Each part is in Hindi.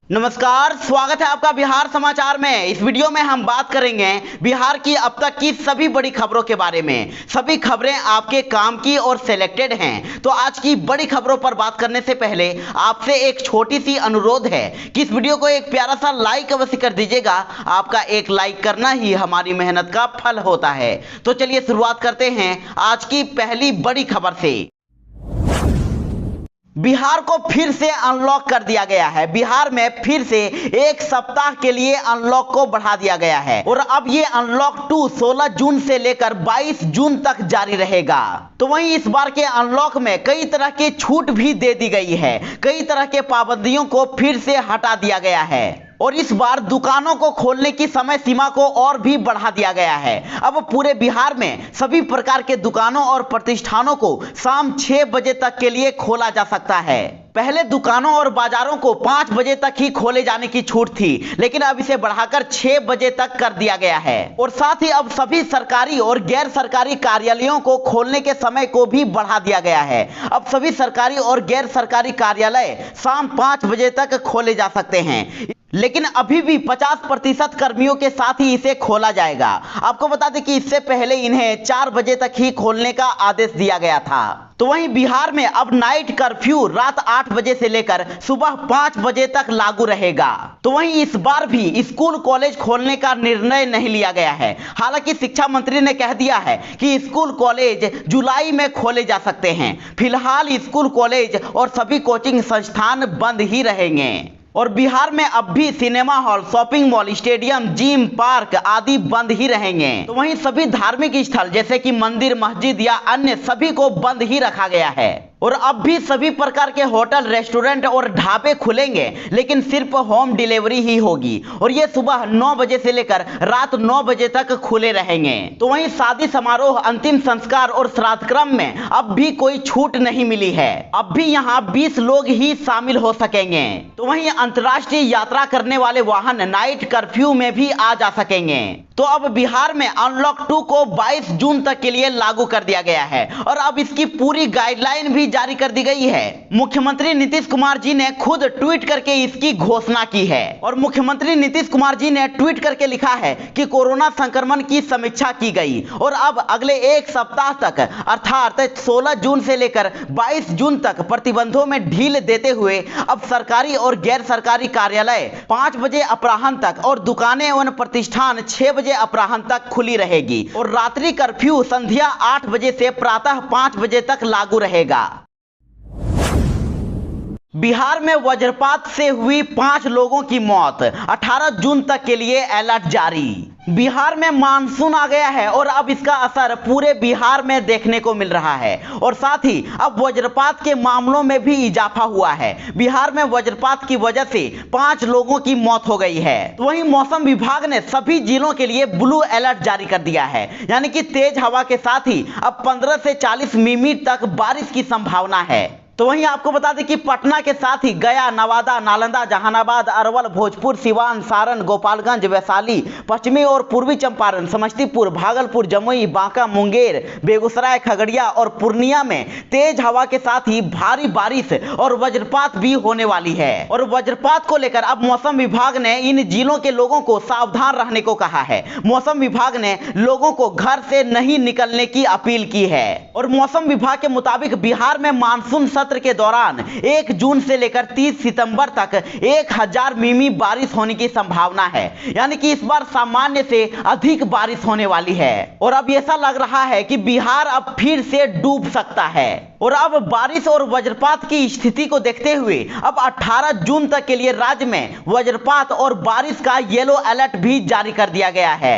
नमस्कार, स्वागत है आपका बिहार समाचार में। इस वीडियो में हम बात करेंगे बिहार की अब तक की सभी बड़ी खबरों के बारे में। सभी खबरें आपके काम की और सिलेक्टेड हैं। तो आज की बड़ी खबरों पर बात करने से पहले आपसे एक छोटी सी अनुरोध है कि इस वीडियो को एक प्यारा सा लाइक अवश्य कर दीजिएगा। आपका एक लाइक करना ही हमारी मेहनत का फल होता है। तो चलिए शुरुआत करते हैं आज की पहली बड़ी खबर से। बिहार को फिर से अनलॉक कर दिया गया है। बिहार में फिर से एक सप्ताह के लिए अनलॉक को बढ़ा दिया गया है और अब ये अनलॉक 2 16 जून से लेकर 22 जून तक जारी रहेगा। तो वहीं इस बार के अनलॉक में कई तरह की छूट भी दे दी गई है। कई तरह के पाबंदियों को फिर से हटा दिया गया है और इस बार दुकानों को खोलने की समय सीमा को और भी बढ़ा दिया गया है। अब पूरे बिहार में सभी प्रकार के दुकानों और प्रतिष्ठानों को शाम 6 बजे तक के लिए खोला जा सकता है। पहले दुकानों और बाजारों को 5 बजे तक ही खोले जाने की छूट थी, लेकिन अब इसे बढ़ाकर 6 बजे तक कर दिया गया है और साथ ही अब सभी सरकारी और गैर सरकारी कार्यालयों को खोलने के समय को भी बढ़ा दिया गया है। अब सभी सरकारी और गैर सरकारी कार्यालय शाम 5 बजे तक खोले जा सकते हैं, लेकिन अभी भी 50% कर्मियों के साथ ही इसे खोला जाएगा। आपको बता दें कि इससे पहले इन्हें 4 बजे तक ही खोलने का आदेश दिया गया था। तो वहीं बिहार में अब नाइट कर्फ्यू रात 8 बजे से लेकर सुबह 5 बजे तक लागू रहेगा। तो वहीं इस बार भी स्कूल कॉलेज खोलने का निर्णय नहीं लिया गया है। हालांकि शिक्षा मंत्री ने कह दिया है कि स्कूल कॉलेज जुलाई में खोले जा सकते हैं। फिलहाल स्कूल कॉलेज और सभी कोचिंग संस्थान बंद ही रहेंगे और बिहार में अब भी cinema hall, shopping mall, stadium, gym, park आदि बंद ही रहेंगे। तो वहीं सभी धार्मिक स्थल जैसे कि मंदिर, मस्जिद या अन्य सभी को बंद ही रखा गया है और अब भी सभी प्रकार के होटल, रेस्टोरेंट और ढाबे खुलेंगे, लेकिन सिर्फ होम डिलीवरी ही होगी और ये सुबह 9 बजे से लेकर रात 9 बजे तक खुले रहेंगे। तो वहीं शादी समारोह, अंतिम संस्कार और श्राद्ध क्रम में अब भी कोई छूट नहीं मिली है। अब भी यहाँ 20 लोग ही शामिल हो सकेंगे। तो वहीं अंतर्राष्ट्रीय यात्रा करने वाले वाहन नाइट कर्फ्यू में भी आ जा सकेंगे। तो अब बिहार में अनलॉक 2 को 22 जून तक के लिए लागू कर दिया गया है और अब इसकी पूरी गाइडलाइन भी जारी कर दी गई है। मुख्यमंत्री नीतीश कुमार जी ने खुद ट्वीट करके इसकी घोषणा की है और मुख्यमंत्री नीतीश कुमार जी ने ट्वीट करके लिखा है कि कोरोना संक्रमण की समीक्षा की गई और अब अगले एक सप्ताह तक अर्थात 16 जून से लेकर 22 जून तक प्रतिबंधों में ढील देते हुए अब सरकारी और गैर सरकारी कार्यालय 5 बजे अपराह्न तक और दुकानें एवं प्रतिष्ठान 6 बजे अपराह्न तक खुली रहेगी और रात्रि कर्फ्यू संध्या 8 बजे से प्रातः 5 बजे तक लागू रहेगा। बिहार में वज्रपात से हुई 5 लोगों की मौत, 18 जून तक के लिए अलर्ट जारी। बिहार में मानसून आ गया है और अब इसका असर पूरे बिहार में देखने को मिल रहा है और साथ ही अब वज्रपात के मामलों में भी इजाफा हुआ है। बिहार में वज्रपात की वजह से 5 लोगों की मौत हो गई है। तो वहीं मौसम विभाग ने सभी जिलों के लिए ब्लू अलर्ट जारी कर दिया है, यानी कि तेज हवा के साथ ही अब 15 से 40 मिमी तक बारिश की संभावना है। तो वहीं आपको बता दें कि पटना के साथ ही गया, नवादा, नालंदा, जहानाबाद, अरवल, भोजपुर, सिवान, सारण, गोपालगंज, वैशाली, पश्चिमी और पूर्वी चंपारण, समस्तीपुर, भागलपुर, जमुई, बांका, मुंगेर, बेगूसराय, खगड़िया और पूर्णिया में तेज हवा के साथ ही भारी बारिश और वज्रपात भी होने वाली है और वज्रपात को लेकर अब मौसम विभाग ने इन जिलों के लोगों को सावधान रहने को कहा है। मौसम विभाग ने लोगों को घर से नहीं निकलने की अपील की है और मौसम विभाग के मुताबिक बिहार में मानसून के दौरान 1 जून से लेकर 30 सितंबर तक 1000 मिमी बारिश होने की संभावना है, यानी कि इस बार सामान्य से अधिक बारिश होने वाली है और अब ऐसा लग रहा है कि बिहार अब फिर से डूब सकता है और अब बारिश और वज्रपात की स्थिति को देखते हुए अब 18 जून तक के लिए राज्य में वज्रपात और बारिश का येलो अलर्ट भी जारी कर दिया गया है।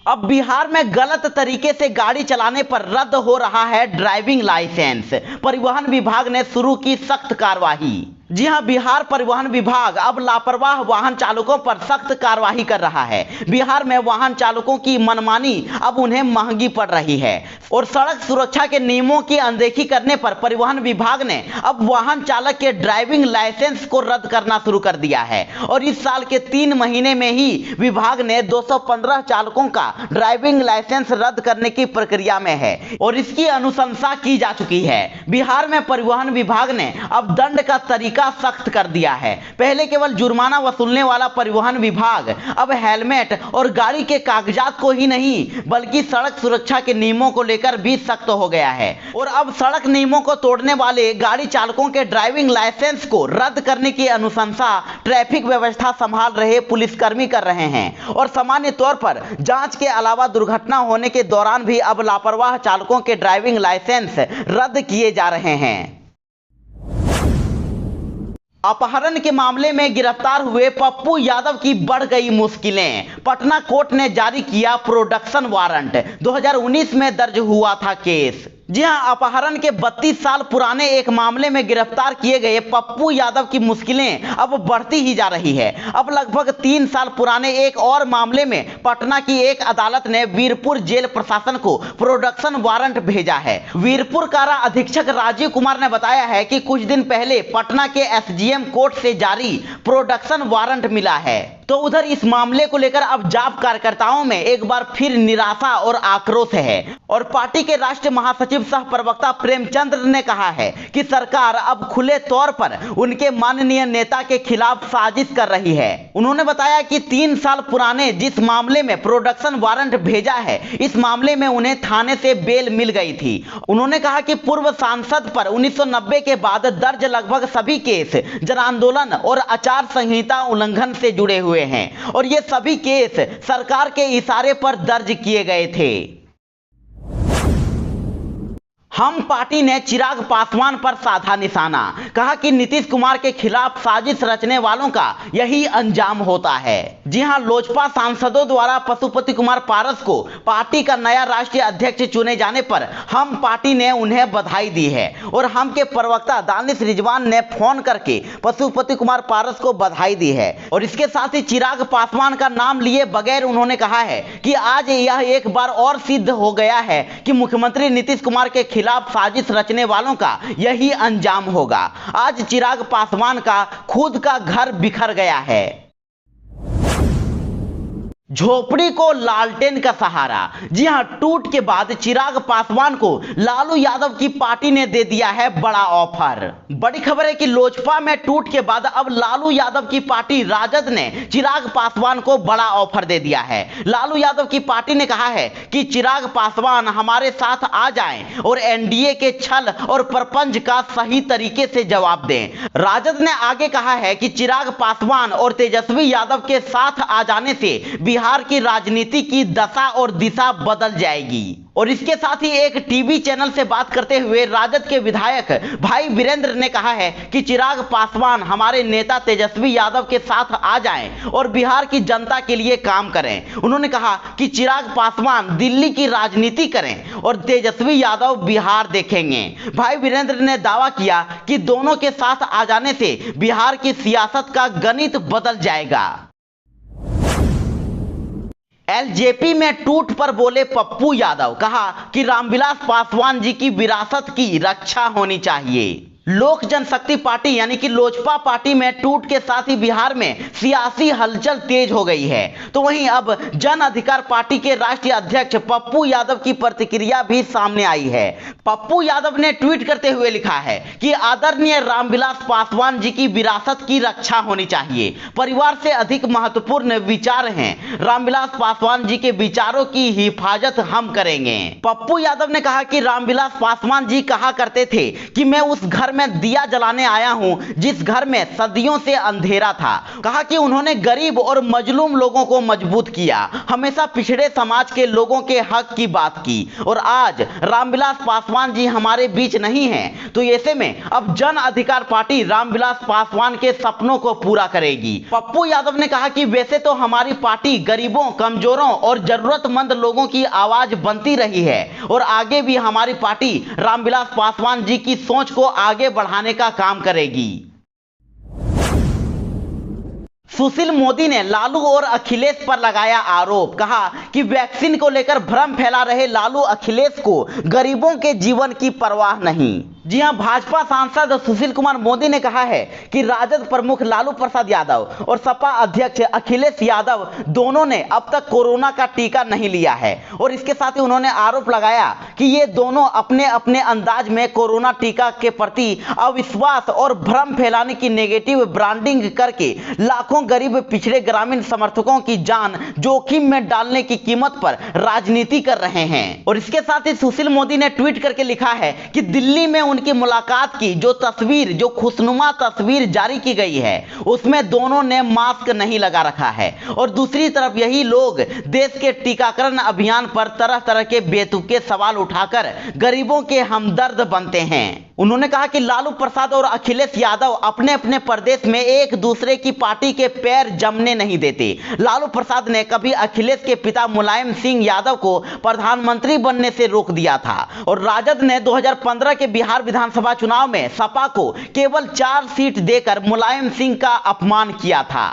अब बिहार में गलत तरीके से गाड़ी चलाने पर रद्द हो रहा है ड्राइविंग लाइसेंस। परिवहन विभाग ने शुरू की सख्त कार्रवाई। जी हां, बिहार परिवहन विभाग अब लापरवाह वाहन चालकों पर सख्त कार्रवाई कर रहा है। बिहार में वाहन चालकों की मनमानी अब उन्हें महंगी पड़ रही है और सड़क सुरक्षा के नियमों की अनदेखी करने पर परिवहन विभाग ने अब वाहन चालक के ड्राइविंग लाइसेंस को रद्द करना शुरू कर दिया है और इस साल के 3 महीने में ही विभाग ने 215 चालकों का ड्राइविंग लाइसेंस रद्द करने की प्रक्रिया में है और इसकी अनुशंसा की जा चुकी है। बिहार में परिवहन विभाग ने अब दंड का तरीका तरीका सख्त कर दिया है। पहले केवल जुर्माना वसूलने वाला परिवहन विभाग अब हेलमेट और गाड़ी के कागजात को ही नहीं बल्कि सड़क सुरक्षा के नियमों को लेकर भी सख्त हो गया है। और अब सड़क नियमों को तोड़ने वाले गाड़ी चालकों के ड्राइविंग लाइसेंस को रद्द करने की अनुशंसा ट्रैफिक व्यवस्था संभाल रहे पुलिसकर्मी कर रहे हैं। और सामान्य तौर पर जांच के अलावा दुर्घटना होने के दौरान भी अब लापरवाह चालकों के ड्राइविंग लाइसेंस रद्द किए जा रहे हैं। अपहरण के मामले में गिरफ्तार हुए पप्पू यादव की बढ़ गई मुश्किलें। पटना कोर्ट ने जारी किया प्रोडक्शन वारंट। 2019 में दर्ज हुआ था केस। जी हां, अपहरण के 32 साल पुराने एक मामले में गिरफ्तार किए गए पप्पू यादव की मुश्किलें अब बढ़ती ही जा रही है। अब लगभग 3 साल पुराने एक और मामले में पटना की एक अदालत ने वीरपुर जेल प्रशासन को प्रोडक्शन वारंट भेजा है। वीरपुर कारा अधीक्षक राजीव कुमार ने बताया है कि कुछ दिन पहले पटना के एसडीएम कोर्ट से जारी प्रोडक्शन वारंट मिला है। तो उधर इस मामले को लेकर अब जाप कार्यकर्ताओं में एक बार फिर निराशा और आक्रोश है। और पार्टी के राष्ट्रीय महासचिव सह प्रवक्ता प्रेमचंद्र ने कहा है कि सरकार अब खुले तौर पर उनके माननीय नेता के खिलाफ साजिश कर रही है। उन्होंने बताया कि 3 साल पुराने जिस मामले में प्रोडक्शन वारंट भेजा है, इस मामले में उन्हें थाने से बेल मिल गई थी। उन्होंने कहा कि पूर्व सांसद पर 1990 के बाद दर्ज लगभग सभी केस जन आंदोलन और आचार संहिता उल्लंघन से जुड़े हुए हैं और ये सभी केस सरकार के इशारे पर दर्ज किए गए थे। हम पार्टी ने चिराग पासवान पर साधा निशाना। कहा कि नीतीश कुमार के खिलाफ साजिश रचने वालों का यही अंजाम होता है। जी हां, लोजपा सांसदों द्वारा पशुपति कुमार पारस को पार्टी का नया राष्ट्रीय अध्यक्ष चुने जाने पर हम पार्टी ने उन्हें बधाई दी है। और हम के प्रवक्ता दानिश रिजवान ने फोन करके पशुपति कुमार पारस को बधाई दी है। और इसके साथ ही चिराग पासवान का नाम लिए बगैर उन्होंने कहा है कि आज यह एक बार और सिद्ध हो गया है कि मुख्यमंत्री नीतीश कुमार के खिलाफ साजिश रचने वालों का यही अंजाम होगा। आज चिराग पासवान का खुद का घर बिखर गया है। झोपड़ी को लालटेन का सहारा। जी हां, टूट के बाद चिराग पासवान को लालू यादव की पार्टी ने दे दिया है बड़ा ऑफर। बड़ी खबर है कि लोजपा में टूट के बाद अब लालू यादव की पार्टी राजद ने चिराग पासवान को बड़ा ऑफर दे दिया है। लालू यादव की पार्टी ने कहा है कि चिराग पासवान हमारे साथ आ जाएं और एनडीए के छल और प्रपंच का सही तरीके से जवाब दें। राजद ने आगे कहा है कि चिराग पासवान और तेजस्वी यादव के साथ आ जाने से बिहार की राजनीति की दशा और दिशा बदल जाएगी। और इसके साथ ही एक टीवी चैनल से बात करते हुए राजद के विधायक भाई वीरेंद्र ने कहा है कि चिराग पासवान हमारे नेता तेजस्वी यादव के साथ आ जाएं और बिहार की जनता के लिए काम करें। उन्होंने कहा कि चिराग पासवान दिल्ली की राजनीति करें और तेजस्वी यादव बिहार देखेंगे। भाई वीरेंद्र ने दावा किया कि दोनों के साथ आ जाने से बिहार की सियासत का गणित बदल जाएगा। एलजेपी में टूट पर बोले पप्पू यादव। कहा कि रामविलास पासवान जी की विरासत की रक्षा होनी चाहिए। लोक जनशक्ति पार्टी यानी कि लोजपा पार्टी में टूट के साथ ही बिहार में सियासी हलचल तेज हो गई है। तो वहीं अब जन अधिकार पार्टी के राष्ट्रीय अध्यक्ष पप्पू यादव की प्रतिक्रिया भी सामने आई है। पप्पू यादव ने ट्वीट करते हुए लिखा है कि आदरणीय रामविलास पासवान जी की विरासत की रक्षा होनी चाहिए। परिवार से अधिक महत्वपूर्ण विचार हैं। रामविलास पासवान जी के विचारों की हिफाजत हम करेंगे। पप्पू यादव ने कहा कि रामविलास पासवान जी कहा करते थे कि मैं उस घर में दिया जलाने आया हूं जिस घर में सदियों से अंधेरा था। कहा कि उन्होंने गरीब और मजलूम लोगों को मजबूत किया, हमेशा पिछड़े समाज के लोगों के हक की बात की। और आज रामविलास पासवान जी हमारे बीच नहीं हैं, तो ऐसे में अब जन अधिकार पार्टी रामविलास पासवान के सपनों को पूरा करेगी। पप्पू यादव ने कहा कि वैसे तो हमारी पार्टी गरीबों, कमजोरों और जरूरतमंद लोगों की आवाज बनती रही है और आगे भी हमारी पार्टी रामविलास पासवान जी की सोच को आगे बढ़ाने का काम करेगी। सुशील मोदी ने लालू और अखिलेश पर लगाया आरोप। कहा कि वैक्सीन को लेकर भ्रम फैला रहे लालू अखिलेश को गरीबों के जीवन की परवाह नहीं। जी हां, भाजपा सांसद सुशील कुमार मोदी ने कहा है कि राजद प्रमुख लालू प्रसाद यादव और सपा अध्यक्ष अखिलेश यादव दोनों ने अब तक कोरोना का टीका नहीं लिया है। और इसके साथ ही उन्होंने आरोप लगाया कि ये दोनों अपने अपने अंदाज में कोरोना टीका के प्रति अविश्वास और भ्रम फैलाने की नेगेटिव ब्रांडिंग करके लाखों गरीब पिछड़े ग्रामीण समर्थकों की जान जोखिम में डालने की कीमत पर राजनीति कर रहे हैं। और इसके साथ ही सुशील मोदी ने ट्वीट करके लिखा है कि दिल्ली में उनकी मुलाकात की जो तस्वीर, जो खुशनुमा तस्वीर जारी की गई है, उसमें दोनों ने मास्क नहीं लगा रखा है और दूसरी तरफ यही लोग देश के टीकाकरण अभियान पर तरह तरह के बेतुके सवाल उठाकर गरीबों के हमदर्द बनते हैं। उन्होंने कहा कि लालू प्रसाद और अखिलेश यादव अपने अपने प्रदेश में एक दूसरे की पार्टी के पैर जमने नहीं देते। लालू प्रसाद ने कभी अखिलेश के पिता मुलायम सिंह यादव को प्रधानमंत्री बनने से रोक दिया था और राजद ने 2015 के बिहार विधानसभा चुनाव में सपा को केवल 4 सीट देकर मुलायम सिंह का अपमान किया था।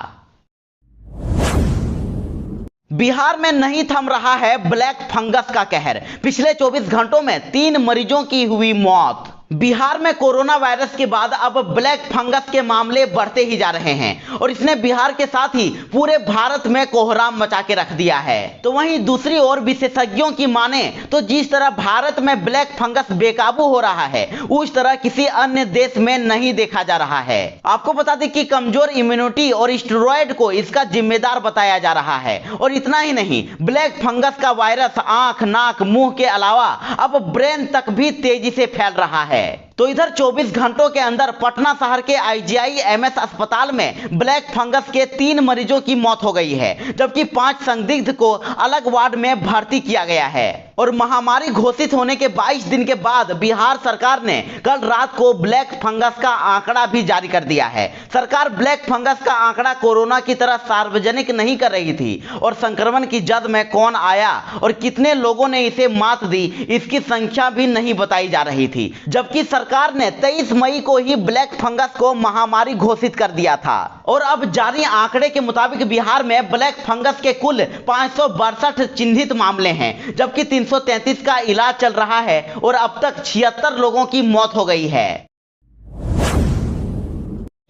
बिहार में नहीं थम रहा है ब्लैक फंगस का कहर। पिछले 24 घंटों में 3 मरीजों की हुई मौत। बिहार में कोरोना वायरस के बाद अब ब्लैक फंगस के मामले बढ़ते ही जा रहे हैं और इसने बिहार के साथ ही पूरे भारत में कोहराम मचा के रख दिया है। तो वहीं दूसरी ओर विशेषज्ञों की माने तो जिस तरह भारत में ब्लैक फंगस बेकाबू हो रहा है, उस तरह किसी अन्य देश में नहीं देखा जा रहा है। आपको बता दें कि कमजोर इम्यूनिटी और स्टेरॉयड को इसका जिम्मेदार बताया जा रहा है। और इतना ही नहीं, ब्लैक फंगस का वायरस आंख, नाक, मुंह के अलावा अब ब्रेन तक भी तेजी से फैल रहा है। तो इधर 24 घंटों के अंदर पटना शहर के IGIMS अस्पताल में ब्लैक फंगस के 3 मरीजों की मौत हो गई है, जबकि 5 संदिग्ध को अलग वार्ड में भर्ती किया गया है। और महामारी घोषित होने के 22 दिन के बाद बिहार सरकार ने कल रात को ब्लैक फंगस का आंकड़ा भी जारी कर दिया है। सरकार ब्लैक फंगस का आंकड़ा कोरोना की तरह सार्वजनिक नहीं कर रही थी और संक्रमण की जद में कौन आया और कितने लोगों ने इसे मात दी, इसकी संख्या भी नहीं बताई जा रही थी। जबकि सरकार ने 23 मई को ही ब्लैक फंगस को महामारी घोषित कर दिया था। और अब जारी आंकड़े के मुताबिक बिहार में ब्लैक फंगस के कुल 562 चिन्हित मामले हैं, जबकि 333 का इलाज चल रहा है और अब तक 76 लोगों की मौत हो गई है।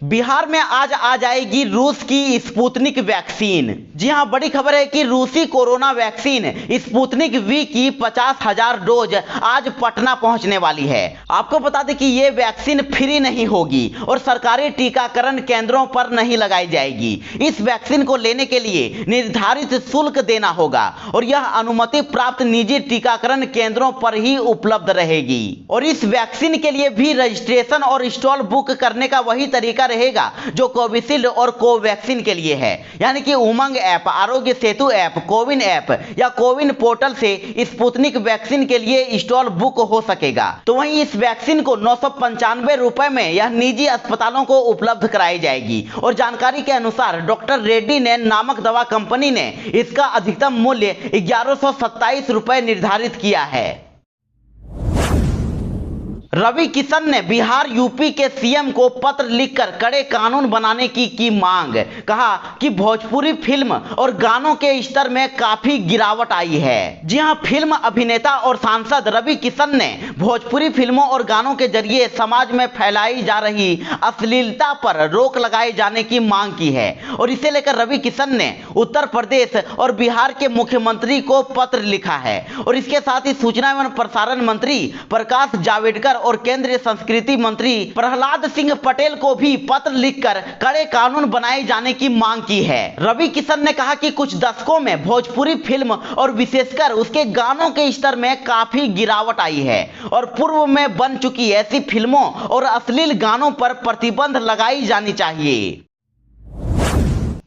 बिहार में आज आ जाएगी रूस की स्पुतनिक वैक्सीन। जी हां, बड़ी खबर है कि रूसी कोरोना वैक्सीन स्पुतनिक वी की 50,000 डोज आज पटना पहुंचने वाली है। आपको बता दें कि यह वैक्सीन फ्री नहीं होगी और सरकारी टीकाकरण केंद्रों पर नहीं लगाई जाएगी। इस वैक्सीन को लेने के लिए निर्धारित शुल्क देना होगा और यह अनुमति प्राप्त निजी टीकाकरण केंद्रों पर ही उपलब्ध रहेगी। और इस वैक्सीन के लिए भी रजिस्ट्रेशन और स्टॉल बुक करने का वही तरीका रहेगा जो कोविशील्ड और कोवैक्सीन के लिए है, यानी कि उमंग app, Aarogya Setu app, CoWIN app या कोविन पोर्टल से स्पुतनिक वैक्सीन के लिए स्टॉल बुक हो सकेगा। तो वहीं इस वैक्सीन को 995 रुपए में यह निजी अस्पतालों को उपलब्ध कराई जाएगी। और जानकारी के अनुसार डॉक्टर रेड्डी ने नामक दवा कंपनी ने इसका अधिकतम मूल्य 1127 रुपए निर्धारित किया है। रवि किशन ने बिहार यूपी के सीएम को पत्र लिखकर कड़े कानून बनाने की मांग। कहा कि भोजपुरी फिल्म और गानों के स्तर में काफी गिरावट आई है। जी हां, फिल्म अभिनेता और सांसद रवि किशन ने भोजपुरी फिल्मों और गानों के जरिए समाज में फैलाई जा रही अश्लीलता पर रोक लगाए जाने की मांग की है। और इसे लेकर रवि किशन ने उत्तर प्रदेश और बिहार के मुख्यमंत्री को पत्र लिखा है। और इसके साथ ही सूचना एवं प्रसारण मंत्री प्रकाश जावड़ेकर और केंद्रीय संस्कृति मंत्री प्रहलाद सिंह पटेल को भी पत्र लिखकर कड़े कानून बनाए जाने की मांग की है। रवि किशन ने कहा कि कुछ दशकों में भोजपुरी फिल्म और विशेषकर उसके गानों के स्तर में काफी गिरावट आई है और पूर्व में बन चुकी ऐसी फिल्मों और अश्लील गानों पर प्रतिबंध लगाई जानी चाहिए।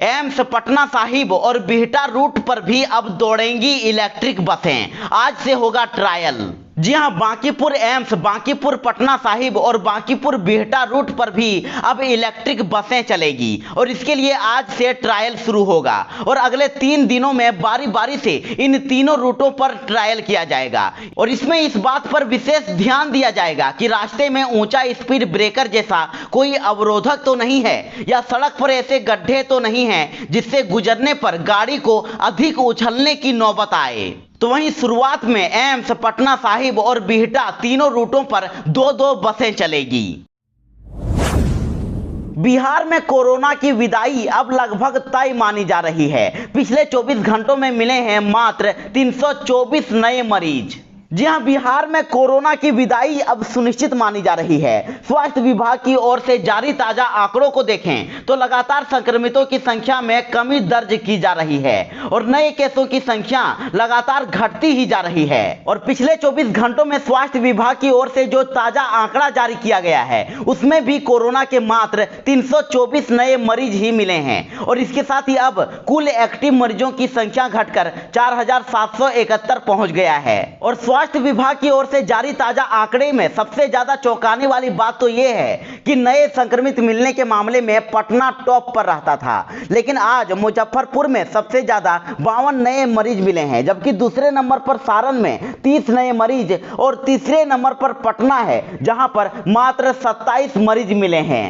एम्स पटना साहिब और बिहटा रूट पर भी अब दौड़ेंगी इलेक्ट्रिक बसें। आज से होगा ट्रायल। जी हां, बांकीपुर एम्स, बांकीपुर पटना साहिब और बांकीपुर बिहटा रूट पर भी अब इलेक्ट्रिक बसें चलेगी और इसके लिए आज से ट्रायल शुरू होगा और अगले 3 दिनों में बारी बारी से इन तीनों रूटों पर ट्रायल किया जाएगा। और इसमें इस बात पर विशेष ध्यान दिया जाएगा कि रास्ते में ऊंचा स्पीड ब्रेकर जैसा कोई अवरोधक तो नहीं है या सड़क पर ऐसे गड्ढे तो नहीं है जिससे गुजरने पर गाड़ी को अधिक उछलने की नौबत आए। तो वहीं शुरुआत में एम्स, पटना साहिब और बिहटा तीनों रूटों पर 2-2 बसें चलेगी। बिहार में कोरोना की विदाई अब लगभग तय मानी जा रही है। पिछले 24 घंटों में मिले हैं मात्र 324 नए मरीज। जी हां, बिहार में कोरोना की विदाई अब सुनिश्चित मानी जा रही है। स्वास्थ्य विभाग की ओर से जारी ताजा आंकड़ों को देखें तो लगातार संक्रमितों की संख्या में कमी दर्ज की जा रही है और नए केसों की संख्या लगातार घटती ही जा रही है। और पिछले 24 घंटों में स्वास्थ्य विभाग की ओर से जो ताजा आंकड़ा जारी किया गया है उसमें भी कोरोना के मात्र 324 नए मरीज ही मिले हैं और इसके साथ ही अब कुल एक्टिव मरीजों की संख्या घटकर 4771 पहुंच गया है। और स्वास्थ्य विभाग की ओर से जारी ताजा आंकड़े में सबसे ज्यादा चौंकाने वाली बात तो यह है कि नए संक्रमित मिलने के मामले में पटना टॉप पर रहता था, लेकिन आज मुजफ्फरपुर में सबसे ज्यादा 52 नए मरीज मिले हैं, जबकि दूसरे नंबर पर सारण में 30 नए मरीज और तीसरे नंबर पर पटना है जहां पर मात्र 27 मरीज मिले हैं।